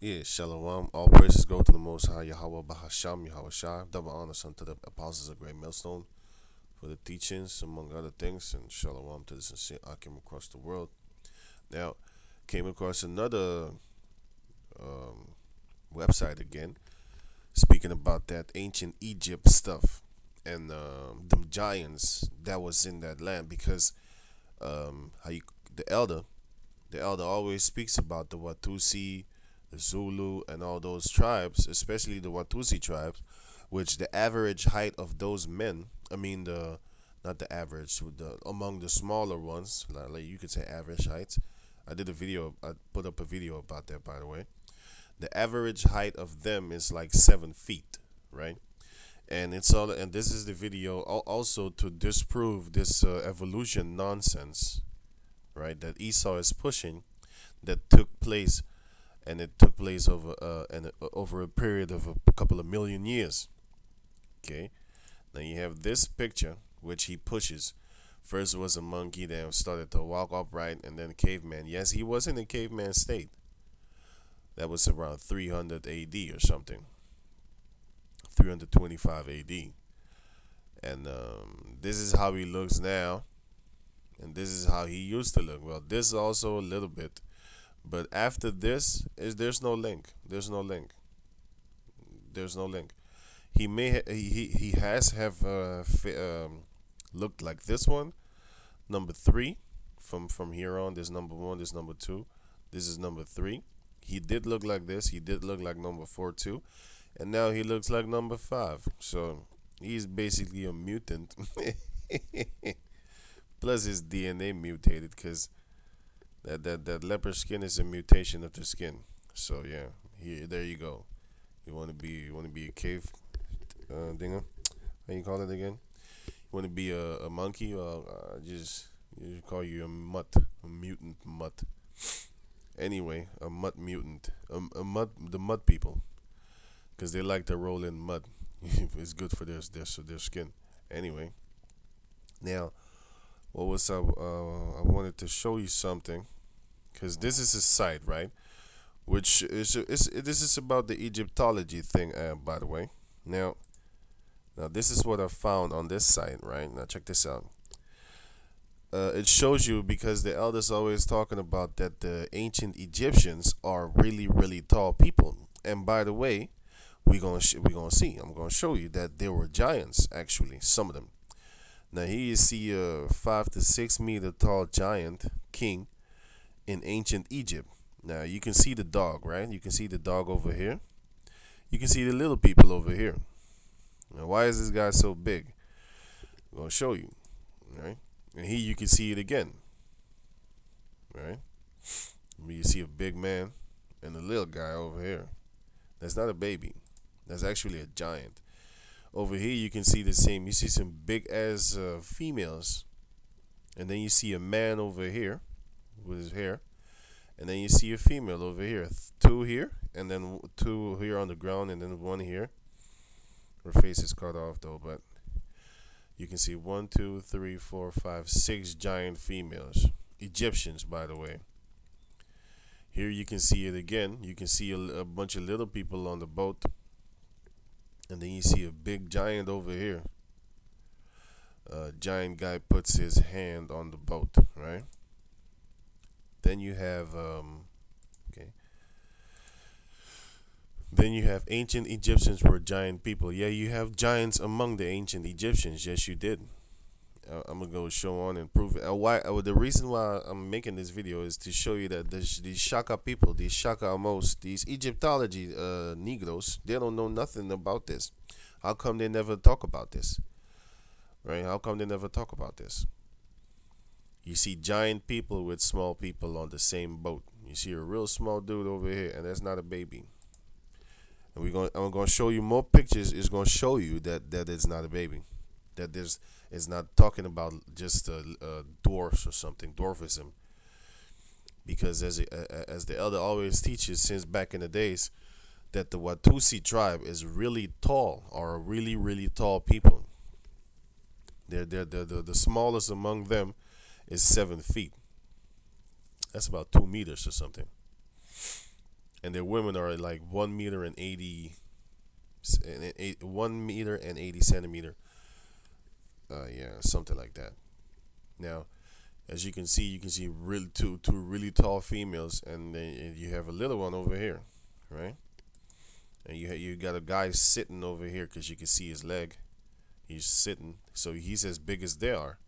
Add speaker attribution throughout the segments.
Speaker 1: Yeah, Shalom. All praises go to the Most High Yahweh Bahasham Yahweh Shai. Double honors unto the apostles of Great Millstone for the teachings, among other things, and Shalom to the sincere Akim across the world. Now, came across another um, website again, speaking about that ancient Egypt stuff and them giants that was in that land because how you the elder the elder always speaks about the Watusi, the Zulu, and all those tribes, especially the Watusi tribes, which the average height of those men, I mean the not the average, the among the smaller ones, like you could say average heights. I put up a video about that, by the way. The average height of them is like 7 feet, right? And it's all, and this is the video also to disprove this evolution nonsense, right? That Esau is pushing, that took place, and it took place over a period of a couple of million years. Okay, now you have this picture which he pushes. First was a monkey, then started to walk upright, and then caveman. Yes, he was in a caveman state. That was around 300 AD or something, 325 AD, and this is how he looks now, and this is how he used to look. Well, this also a little bit, but after this is there's no link. There's no link. There's no link. He may he has have looked like this one, number three. From here on, there's number one, there's number two, this is number three. He did look like this. He did look like number four too, and now he looks like number five. So he's basically a mutant. Plus his DNA mutated because that leopard skin is a mutation of the skin. So yeah, here there you go. You want to be a cave dinger? How you call it again? You want to be a monkey? Just you call you a mutt, a mutant mutt. Anyway, a mutt mutant, a mud the mud people, because they like to roll in mud. It's good for their skin. Anyway, now what was I wanted to show you something because this is a site, right? Which is this is about the Egyptology thing, by the way. Now, now this is what I found on this site, right? Now check this out. It shows you because the elders always talking about that the ancient Egyptians are really really tall people, and by the way, we gonna see. I'm gonna show you that there were giants actually, some of them. Now here you see a 5 to 6 meter tall giant king in ancient Egypt. Now you can see the dog, right? You can see the dog over here. You can see the little people over here. Now why is this guy so big? I'm gonna show you, right? And here you can see it again, right? You see a big man and a little guy over here. That's not a baby. That's actually a giant. Over here you can see the same. You see some big ass females, and then you see a man over here with his hair, and then you see a female over here. Two here, and then two here on the ground, and then one here. Her face is cut off though, but you can see one, two, three, four, five, six giant females. Egyptians, by the way. Here you can see it again. You can see a bunch of little people on the boat, and then you see a big giant over here. Giant guy puts his hand on the boat, right? Then you have okay. Then you have ancient Egyptians were giant people. Yeah, you have giants among the ancient Egyptians. Yes, you did. I'm gonna go show on and prove it. The reason why I'm making this video is to show you that these Shaka people, these Shaka Amos, these Egyptology Negroes, they don't know nothing about this. How come they never talk about this? Right? How come they never talk about this? You see giant people with small people on the same boat. You see a real small dude over here, and that's not a baby. And I'm gonna show you more pictures. It's gonna show you that it's not a baby. That there's it's not talking about just dwarfs or something, dwarfism. Because as the elder always teaches since back in the days, that the Watusi tribe is really tall, or really really tall people. The smallest among them is 7 feet. That's about 2 meters or something. and their women are like 1 meter and 80, 1 meter and 80 centimeter. Yeah, something like that. Now, as you can see really two really tall females, and then you have a little one over here, right? And you got a guy sitting over here because you can see his leg. He's sitting, so he's as big as they are.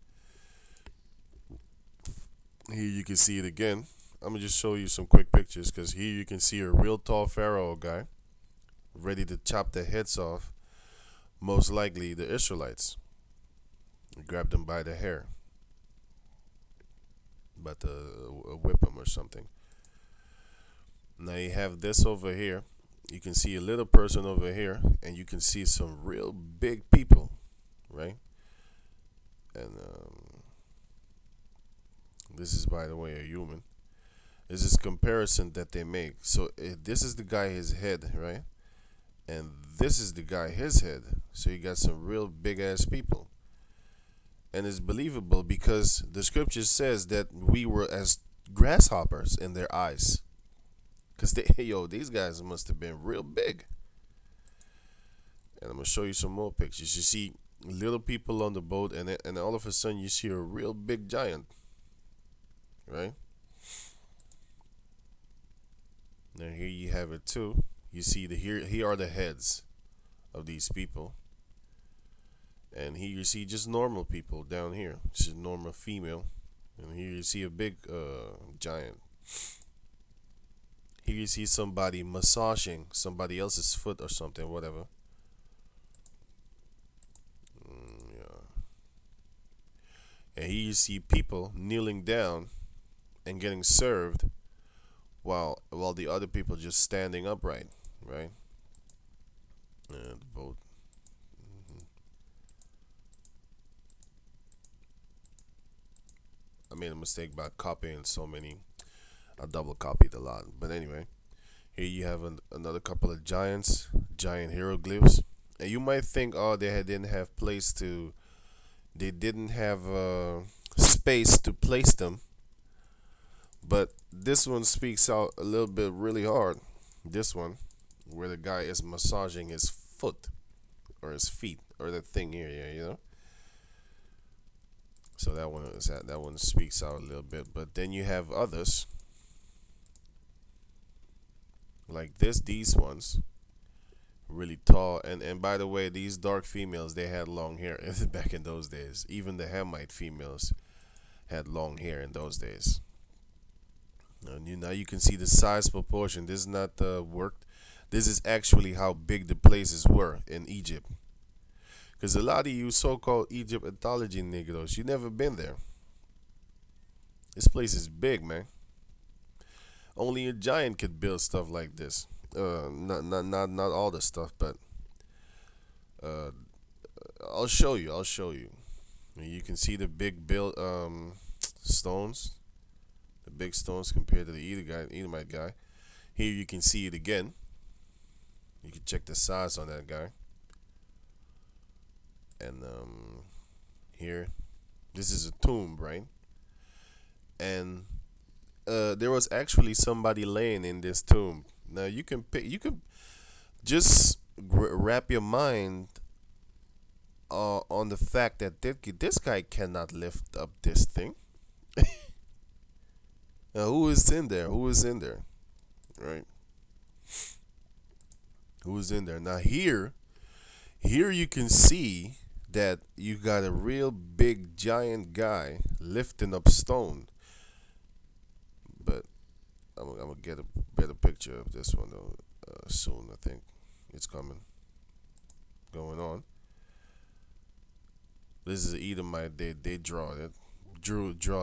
Speaker 1: Here you can see it again. I'm gonna just show you some quick pictures because here you can see a real tall pharaoh guy ready to chop their heads off. Most likely the Israelites grabbed them by the hair, about to whip them or something. Now you have this over here. You can see a little person over here, and you can see some real big people, right? And this is, by the way, a human. This is comparison that they make. So this is the guy, his head, right? And this is the guy, his head. So you got some real big ass people. And it's believable because the scripture says that we were as grasshoppers in their eyes. Because these guys must have been real big. And I'm going to show you some more pictures. You see little people on the boat, and all of a sudden you see a real big giant. Right? Now here you have it too. You see here are the heads of these people. And here you see just normal people down here. Just normal female. And here you see a big giant. Here you see somebody massaging somebody else's foot or something, whatever. Yeah. And here you see people kneeling down and getting served while the other people just standing upright, right? And the boat. I made a mistake by copying so many. I double copied a lot, but anyway, here you have another couple of giant hieroglyphs, and you might think, oh, didn't have they didn't have space to place them, but this one speaks out a little bit really hard. This one, where the guy is massaging his foot or his feet or the thing here, yeah, you know. So that one speaks out a little bit, but then you have others like these ones, really tall, and by the way, these dark females, they had long hair back in those days. Even the Hamite females had long hair in those days. Now you can see the size proportion. This is not worked. This is actually how big the places were in Egypt. Because a lot of you so-called Egyptology Negroes, you never been there. This place is big, man. Only a giant could build stuff like this. Not all the stuff, but I'll show you. You can see the big stones, the big stones compared to the Edomite guy. Here you can see it again. You can check the size on that guy. And here, this is a tomb, right? And there was actually somebody laying in this tomb. Now you can just wrap your mind on the fact that this guy cannot lift up this thing. Now who is in there? Right? Who is in there? Now here you can see that you got a real big giant guy lifting up stone. But I'm gonna get a better picture of this one though soon. I think it's going on. This is Edomite. They draw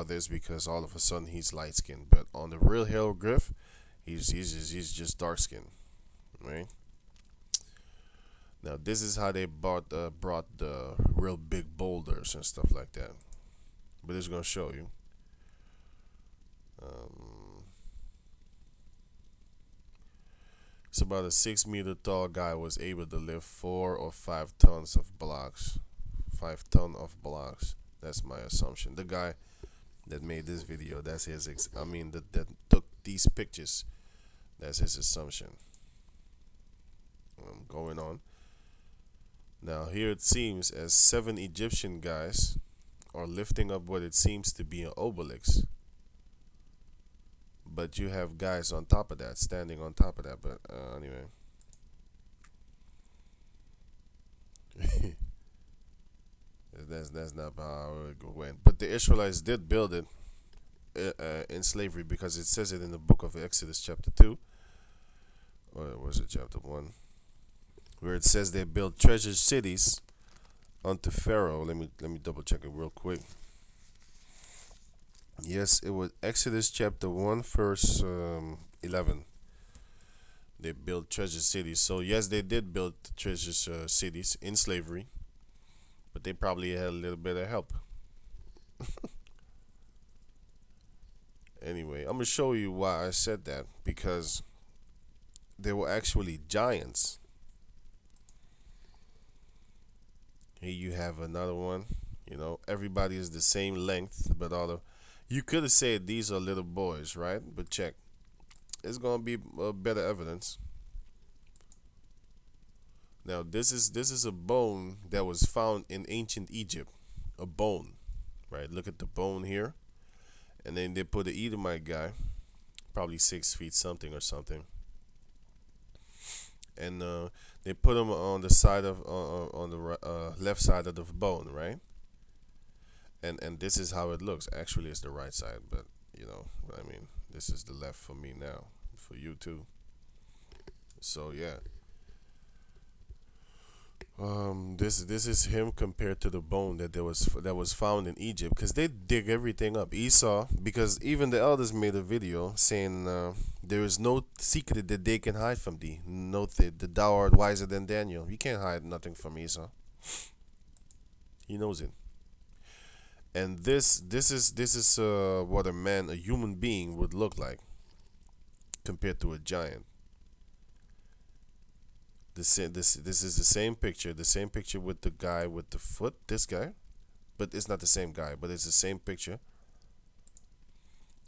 Speaker 1: this because all of a sudden he's light skinned, but on the real hieroglyph, he's just dark skinned, right? Now this is how they brought the real big boulders and stuff like that. But it's gonna show you. It's about a 6 meter tall guy was able to lift 4 or 5 tons of blocks. 5 tons of blocks. That's my assumption. The guy that made this video, that's his. That took these pictures That's his assumption. Going on. Now here it seems as 7 Egyptian guys are lifting up what it seems to be an obelisk. But you have guys on top of that, standing on top of that. But anyway. That's not how it went. But the Israelites did build it in slavery, because it says it in the book of Exodus chapter 2. Or was it chapter 1? Where it says they built treasure cities unto Pharaoh. Let me double check it real quick. Yes, it was Exodus chapter 1 verse 11. They built treasure cities. So yes, they did build treasure cities in slavery, but they probably had a little bit of help. Anyway, I'm gonna show you why I said that, because they were actually giants. Here you have another one. You know, everybody is the same length, but all of you could have said these are little boys, right? But check, it's gonna be better evidence. Now this is a bone that was found in ancient Egypt, a bone, right? Look at the bone here, and then they put the Edomite guy, probably 6 feet something or something, and they put him on the side of on the left side of the bone, right? And this is how it looks. Actually, it's the right side, but you know, I mean, this is the left for me now, for you too. So yeah, this is him compared to the bone that was found in Egypt, because they dig everything up. Esau, because even the elders made a video saying there is no secret that they can hide from thee. Note that thou art wiser than Daniel. You can't hide nothing from Esau. He knows it. And this is what a human being would look like compared to a giant. This is the same picture with the guy with the foot, this guy, but it's not the same guy, but it's the same picture.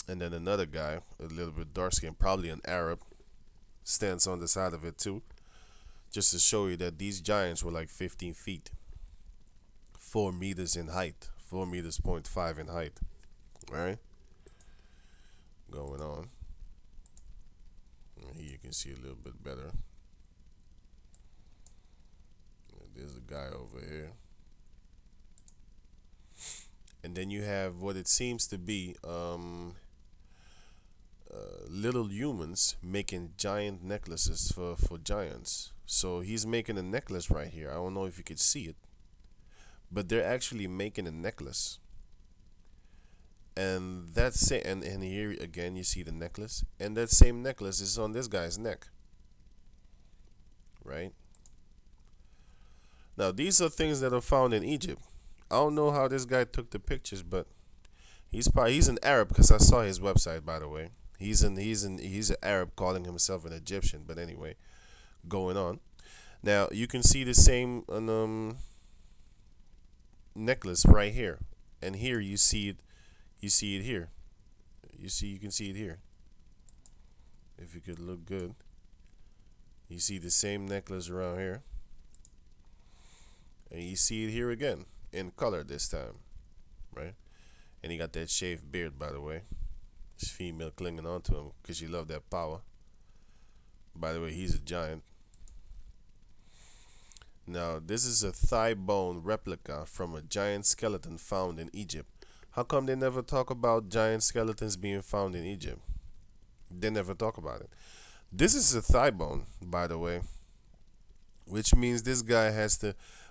Speaker 1: And then another guy, a little bit dark skinned, probably an Arab, stands on the side of it too, just to show you that these giants were like 15 feet, 4 meters in height, 4 meters point 5 in height. All right, going on. And here you can see a little bit better. There's a guy over here. And then you have what it seems to be little humans making giant necklaces for giants. So he's making a necklace right here. I don't know if you could see it, but they're actually making a necklace. And that's it. And here again you see the necklace, and that same necklace is on this guy's neck, right? Now these are things that are found in Egypt. I don't know how this guy took the pictures, but he's an Arab, because I saw his website, by the way. He's an Arab calling himself an Egyptian, but anyway, going on. Now you can see the same necklace right here, and here you see it. You see it here. You can see it here. If you could look good, you see the same necklace around here, and you see it here again in color this time, right? And he got that shaved beard, by the way. His female clinging on to him because she loved that power. By the way, he's a giant. Now, this is a thigh bone replica from a giant skeleton found in Egypt. How come they never talk about giant skeletons being found in Egypt? They never talk about it. This is a thigh bone, by the way, which means this guy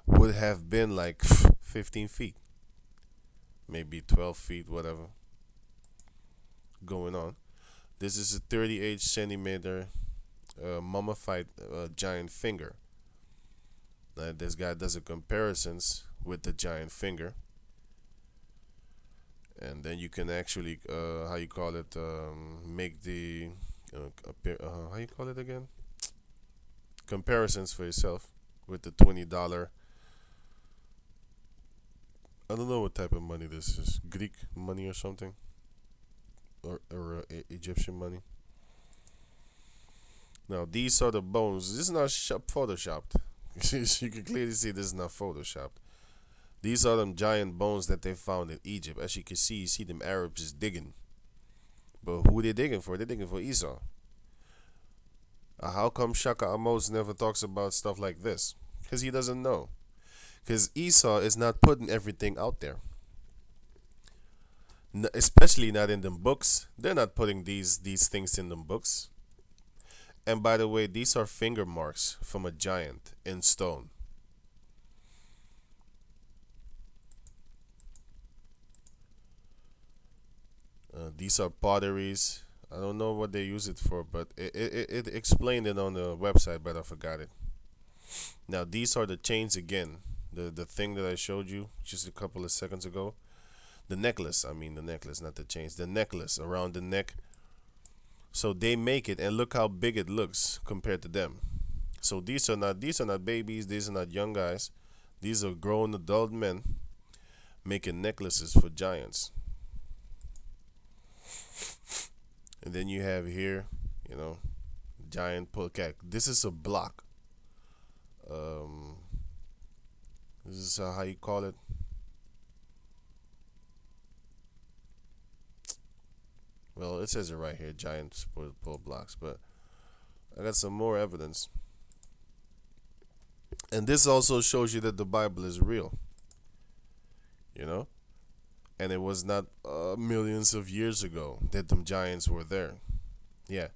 Speaker 1: would have been like 15 feet, maybe 12 feet, whatever. Going on. This is a 38 centimeter mummified giant finger. Now, this guy does a comparisons with the giant finger, and then you can actually how you call it, make the how you call it again, comparisons for yourself with the $20. I don't know what type of money this is, Greek money or something, or Egyptian money. Now these are the bones. This is not photoshopped. You can clearly see this is not photoshopped. These are them giant bones that they found in Egypt. As you see them Arabs is digging. But who they digging for? They're digging for Esau. How come Shaka Amos never talks about stuff like this? Because he doesn't know. Because Esau is not putting everything out there. Especially not in them books. They're not putting these things in them books. And by the way, these are finger marks from a giant in stone. These are potteries. I don't know what they use it for, but it explained it on the website, but I forgot it. Now these are the chains again. The thing that I showed you just a couple of seconds ago. The necklace, I mean the necklace, not the chains. The necklace around the neck. So they make it, and look how big it looks compared to them. So these are not babies, these are not young guys. These are grown adult men making necklaces for giants. And then you have here, you know, giant polecat. This is a block. This is how you call it. Well, it says it right here, giant pull blocks. But I got some more evidence. And this also shows you that the Bible is real. You know? And it was not millions of years ago that them giants were there. Yeah.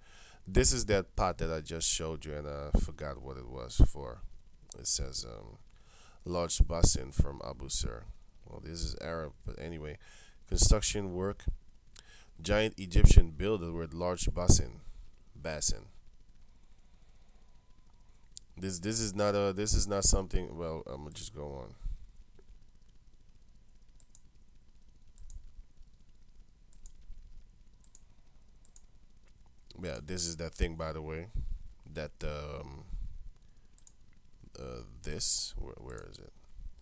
Speaker 1: This is that pot that I just showed you, and I forgot what it was for. It says large basin from Abu Sir. Well, this is Arab, but anyway. Construction work. Giant Egyptian builder with large basin. This is not something. Well, I'm gonna just go on. Yeah, this is that thing, by the way. That this where is it?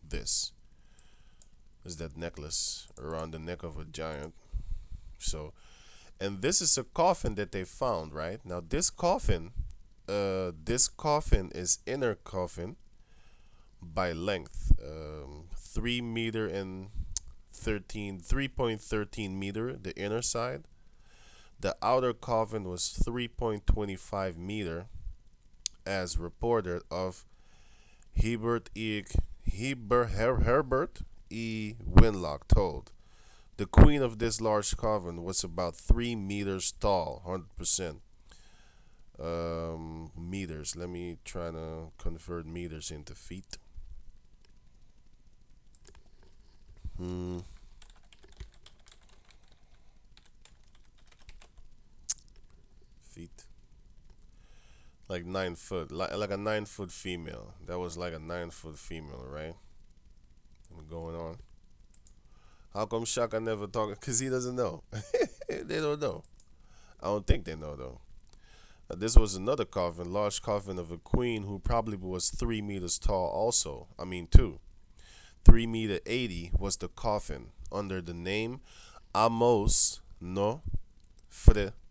Speaker 1: This is that necklace around the neck of a giant. So, and this is a coffin that they found, right? Now this coffin is inner coffin by length, 3 meter and 3.13 meter, the inner side. The outer coffin was 3.25 meter, as reported of Herbert E. Winlock told. The queen of this large coffin was about 3 meters tall, 100%. Meters. Let me try to convert meters into feet. Feet. Like 9 foot. Like a 9 foot female. That was like a 9 foot female, right? Going on. How come Shaka never talking? Because he doesn't know. They don't know. I don't think they know, though. This was another coffin, large coffin of a queen who probably was 3 meters tall also. I mean, 3 meter 80 was the coffin under the name Amos no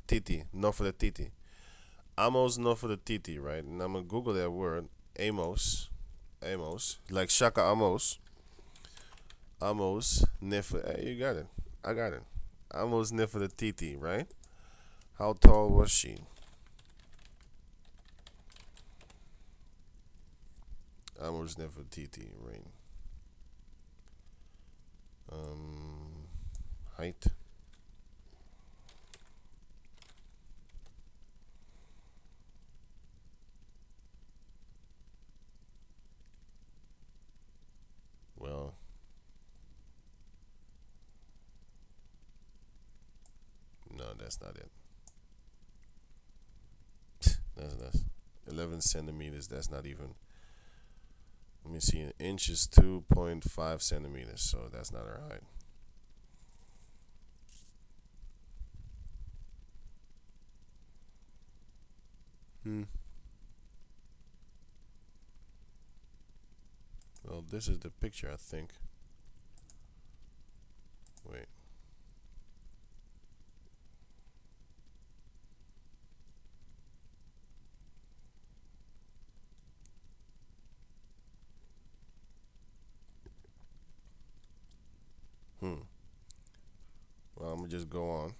Speaker 1: Titi. Amos no Titi, right? And I'm going to Google that word. Amos. Like Shaka Amos. Amos Nefer. Hey, you got it. I got it. Amos Nefertiti, right? How tall was she? Amos Nefertiti, right? Height. Well, no, that's not it. That's 11 centimeters. That's not even. Let me see. An inch is 2.5 centimeters, so that's not her height. Well, this is the picture, I think. Wait. just go on.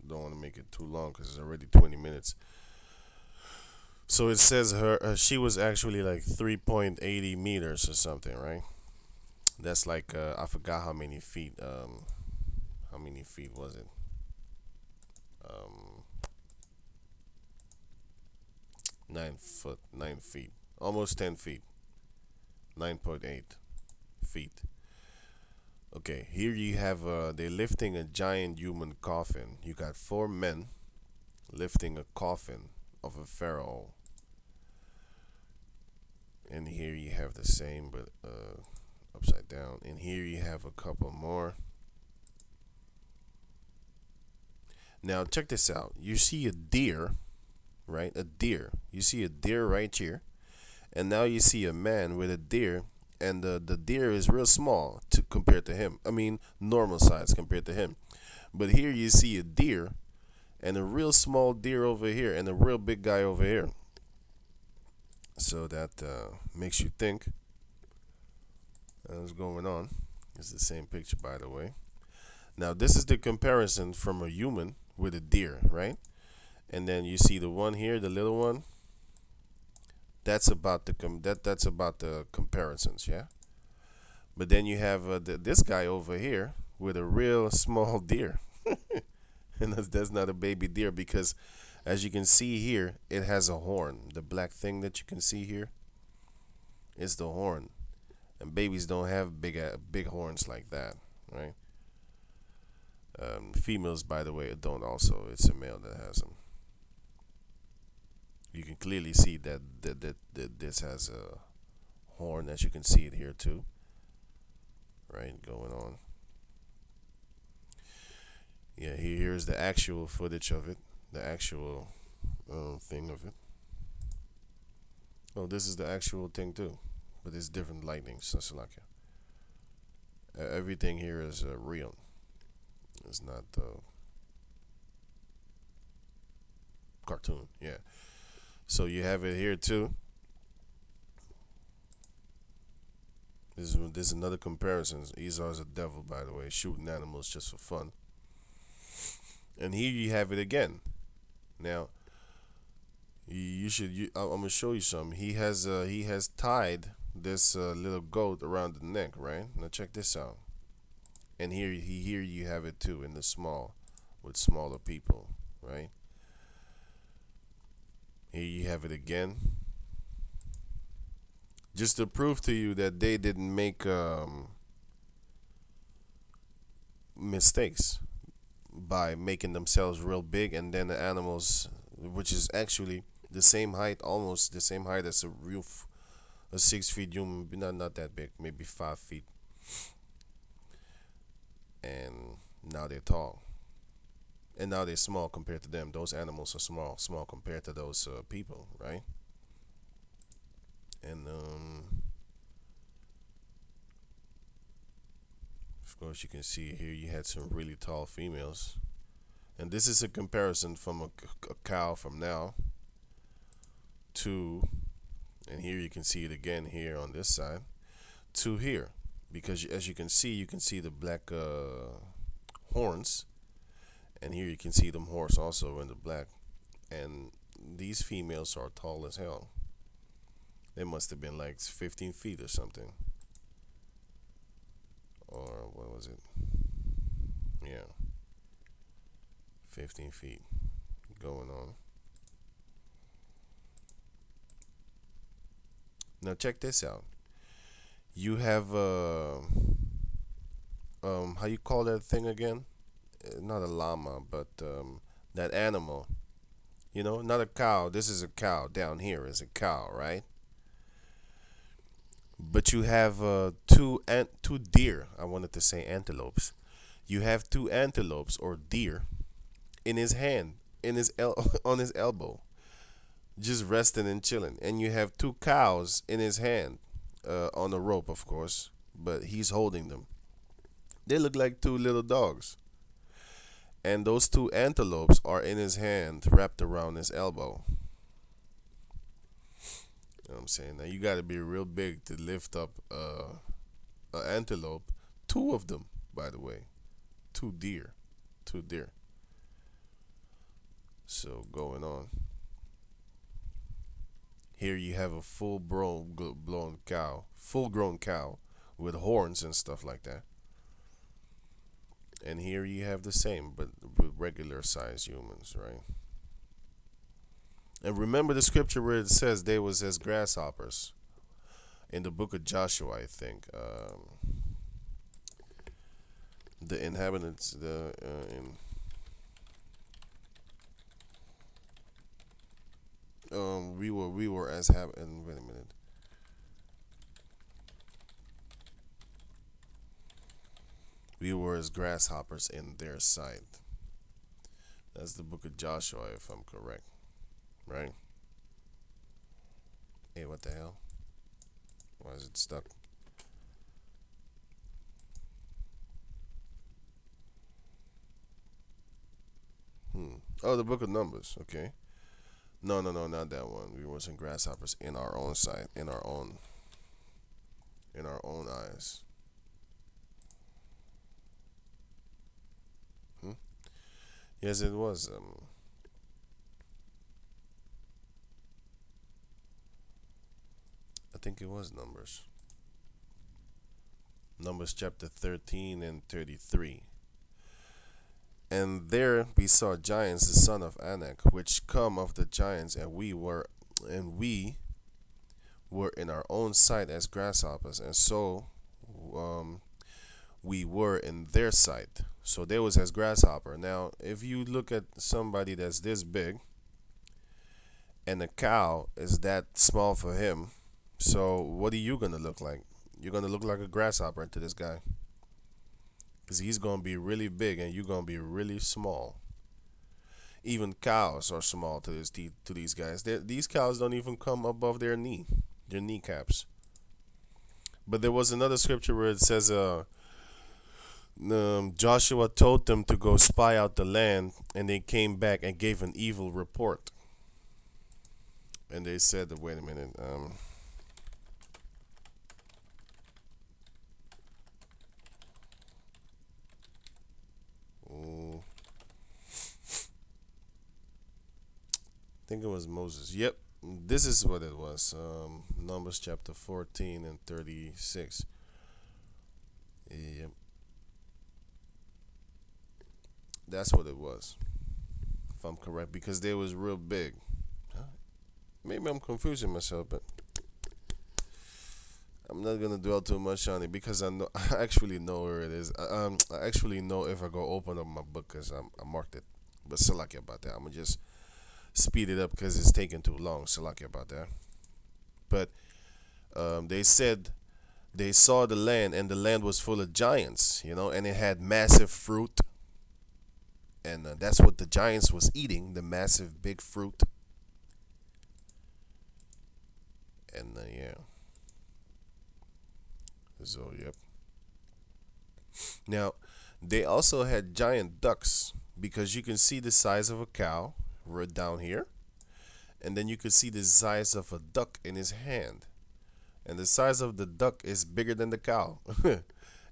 Speaker 1: Don't want to make it too long because it's already 20 minutes. So it says she was actually like 3.80 meters or something, right? That's like I forgot how many feet. How many feet was it? Um, 9 foot, 9 feet, almost 10 feet, 9.8 feet. Okay, here you have they're lifting a giant human coffin. You got 4 men lifting a coffin of a pharaoh. And here you have the same, but upside down. And here you have a couple more. Now check this out. You see a deer, right? A deer. You see a deer right here. And now you see a man with a deer, and the deer is real small to compared to him. I mean, normal size compared to him. But here you see a deer and a real small deer over here and a real big guy over here. So that makes you think what's going on. It's the same picture, by the way. Now this is the comparison from a human with a deer, right? And then you see the one here, the little one. That's about the that's about the comparisons, yeah. But then you have this guy over here with a real small deer, and that's not a baby deer because, as you can see here, it has a horn. The black thing that you can see here is the horn, and babies don't have big horns like that, right? Females, by the way, don't also. It's a male that has them. You can clearly see that this has a horn, as you can see it here too, right? Going on. Yeah, here's the actual footage of it, the actual thing of it. Oh, this is the actual thing too, but it's different lighting. So it's like everything here is real. It's not cartoon. Yeah. So you have it here too. This is another comparison. Esau is a devil, by the way, shooting animals just for fun. And here you have it again. Now, I'm gonna show you something. He has tied this little goat around the neck, right? Now check this out. And here you have it too in the small, with smaller people, right? Here you have it again. Just to prove to you that they didn't make mistakes by making themselves real big, and then the animals, which is actually the same height, almost the same height as a 6 feet human, not that big, maybe 5 feet, and now they're tall, and now they're small compared to them. Those animals are small compared to those people, right? And of course, you can see here you had some really tall females. And this is a comparison from a cow from now to, and here you can see it again here on this side, to here. Because as you can see the black horns. And here you can see them horns also in the black. And these females are tall as hell. They must have been like 15 feet or something. Or what was it? Yeah. 15 feet going on. Now check this out. You have how you call that thing again? Not a llama, but that animal. You know, not a cow. This is a cow. Down here is a cow, right? But you have two deer. I wanted to say antelopes. You have two antelopes or deer in his hand, on his elbow, just resting and chilling. And you have two cows in his hand, on a rope, of course, but he's holding them. They look like two little dogs. And those two antelopes are in his hand, wrapped around his elbow. You know what I'm saying? Now you got to be real big to lift up an antelope. Two of them, by the way, two deer, two deer. So going on. Here you have a full-grown cow with horns and stuff like that. And here you have the same, but with regular sized humans, right? And remember the scripture where it says they was as grasshoppers in the book of Joshua, I think. The inhabitants, we were as wait a minute. We were as grasshoppers in their sight. That's the book of Joshua, if I'm correct. Right? Hey, what the hell? Why is it stuck? Oh, the book of Numbers. Okay. No, not that one. We wasn't grasshoppers in our own sight, in our own eyes. Hmm? Yes, it was. I think it was Numbers. Numbers chapter 13 and 33. And there we saw giants, the son of Anak, which come of the giants, and we were in our own sight as grasshoppers, and so um, we were in their sight. So they was as grasshopper. Now, if you look at somebody that's this big, and a cow is that small for him, so what are you gonna look like? You're gonna look like a grasshopper to this guy, because he's gonna be really big and you're gonna be really small. Even cows are small to these guys. These cows don't even come above their kneecaps. But there was another scripture where it says, Joshua told them to go spy out the land, and they came back and gave an evil report. And they said, wait a minute, I think it was Moses. Yep, this is what it was. Numbers chapter 14 and 36. Yep, that's what it was, if I'm correct, because they was real big. Huh? Maybe I'm confusing myself, but I'm not gonna dwell too much on it because I know I actually know where it is. I actually know if I go open up my book because I marked it. But so lucky about that. I'm gonna just speed it up because it's taking too long. So lucky about that. But they said they saw the land, and the land was full of giants, and it had massive fruit, and that's what the giants was eating, the massive big fruit. And yeah, so yep. Now they also had giant ducks, because you can see the size of a cow right down here, and then you can see the size of a duck in his hand, and the size of the duck is bigger than the cow.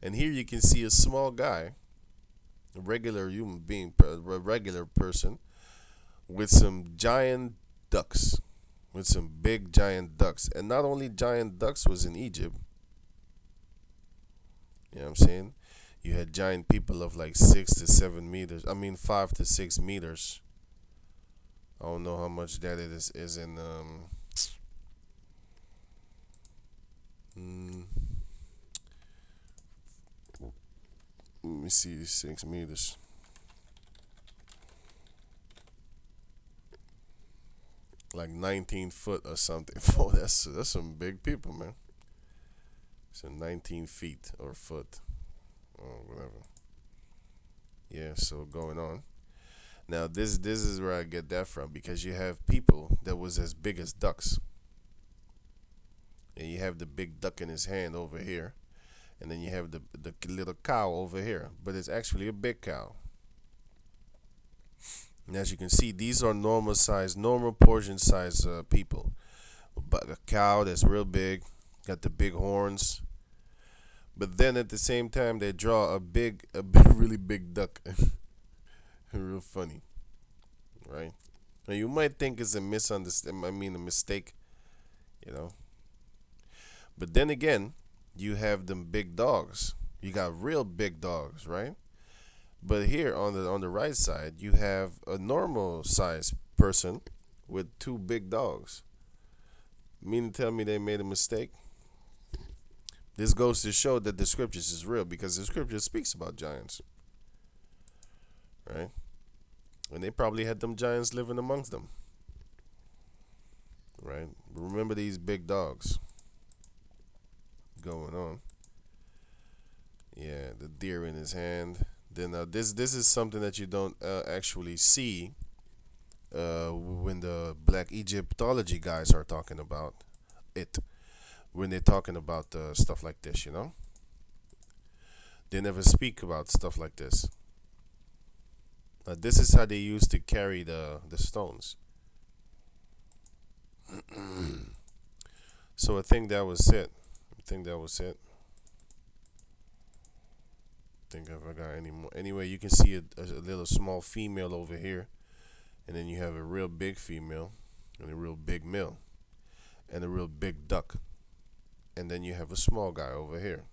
Speaker 1: And here you can see a small guy, a regular human being, a regular person, with some giant ducks, with some big giant ducks. And not only giant ducks was in Egypt, you know what I'm saying? You had giant people of like 6 to 7 meters. I mean 5 to 6 meters. I don't know how much that is in mm, let me see, 6 meters. Like 19 foot or something. Oh, that's some big people, man. So 19 feet or foot or whatever. Yeah, so going on. Now this is where I get that from, because you have people that was as big as ducks. And you have the big duck in his hand over here, and then you have the little cow over here, but it's actually a big cow. And as you can see, these are normal portion size people. But a cow that's real big, got the big horns. But then at the same time, they draw a really big duck. Real funny, right? Now you might think it's a misunderstanding. I mean, a mistake, you know. But then again, you have them big dogs. You got real big dogs, right? But here on the right side, you have a normal sized person with two big dogs. Mean to tell me they made a mistake? This goes to show that the scriptures is real because the scripture speaks about giants, right? And they probably had them giants living amongst them, right? Remember these big dogs going on. Yeah, the deer in his hand. Then this is something that you don't actually see when the Black Egyptology guys are talking about it. When they're talking about stuff like this, you know, they never speak about stuff like this. This is how they used to carry the stones. So I think that was it. I think that was it. Think if I got any more. Anyway, you can see a little small female over here, and then you have a real big female, and a real big male, and a real big duck, and then you have a small guy over here.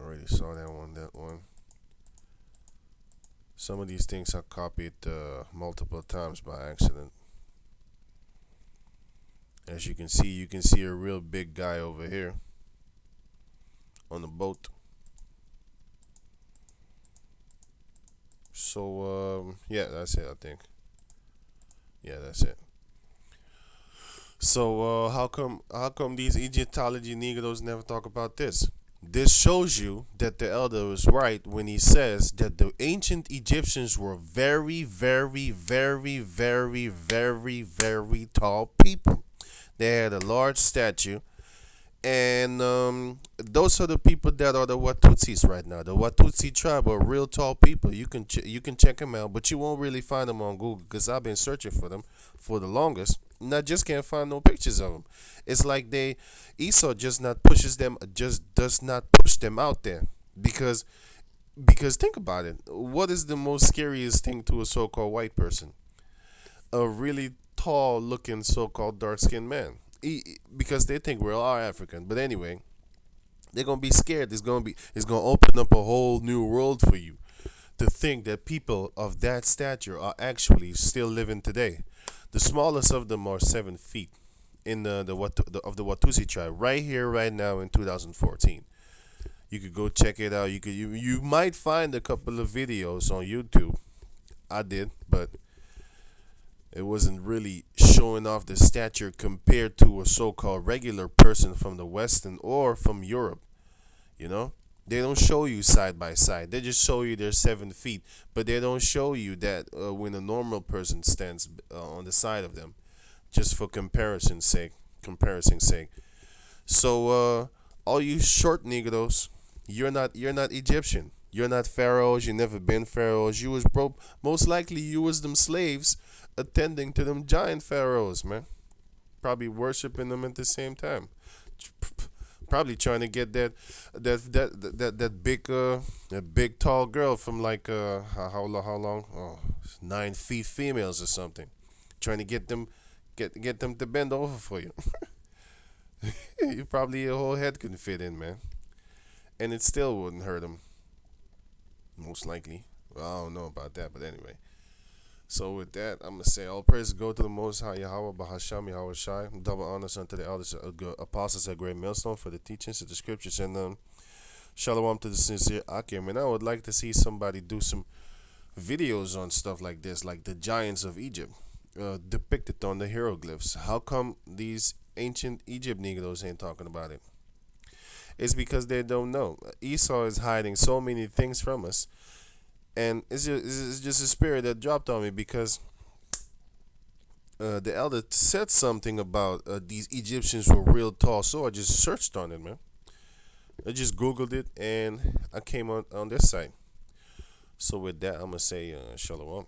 Speaker 1: Already saw that one. That one. Some of these things I copied multiple times by accident. As you can see a real big guy over here on the boat. So yeah, that's it. I think. Yeah, that's it. So how come these Egyptology Negroes never talk about this? This shows you that the elder was right when he says that the ancient Egyptians were very, very, very, very, very, very tall people. They had a large statue, and those are the people that are the Watusis right now. The Watusi tribe are real tall people. You can check them out, but you won't really find them on Google because I've been searching for them for the longest, and I just can't find no pictures of them. It's like Esau just does not push them out there because think about it. What is the most scariest thing to a so-called white person? A really tall looking so-called dark-skinned man. Because they think we're all African. But anyway, they're gonna be scared. It's gonna open up a whole new world for you to think that people of that stature are actually still living today. The smallest of them are 7 feet in of the Watusi tribe right here, right now in 2014. You could go check it out. You might find a couple of videos on YouTube. I did, but it wasn't really showing off the stature compared to a so-called regular person from the Western or from Europe. You know, they don't show you side by side. They just show you they're 7 feet, but they don't show you that when a normal person stands on the side of them, just for comparison's sake. So all you short Negroes, you're not Egyptian. You're not pharaohs. You never been pharaohs. You was most likely you was them slaves attending to them giant pharaohs, man. Probably worshiping them at the same time. Probably trying to get that big tall girl from like how long? Oh, 9 feet females or something. Trying to get them to bend over for you. You probably your whole head couldn't fit in, man, and it still wouldn't hurt them. Most likely. Well, I don't know about that, but anyway. So with that, I'm gonna say all praise go to the Most High Yahweh, Bahasham Yahweh Shai. Double honors unto the elders, apostles, a great millstone for the teachings of the scriptures, and shalom to the sincere Akim. And I would like to see somebody do some videos on stuff like this, like the giants of Egypt, depicted on the hieroglyphs. How come these ancient Egypt Negroes ain't talking about it? It's because they don't know. Esau is hiding so many things from us, and it's just a spirit that dropped on me because the elder said something about these Egyptians were real tall. So I just searched on it, man. I just Googled it, and I came on this site. So with that, I'm gonna say shalom.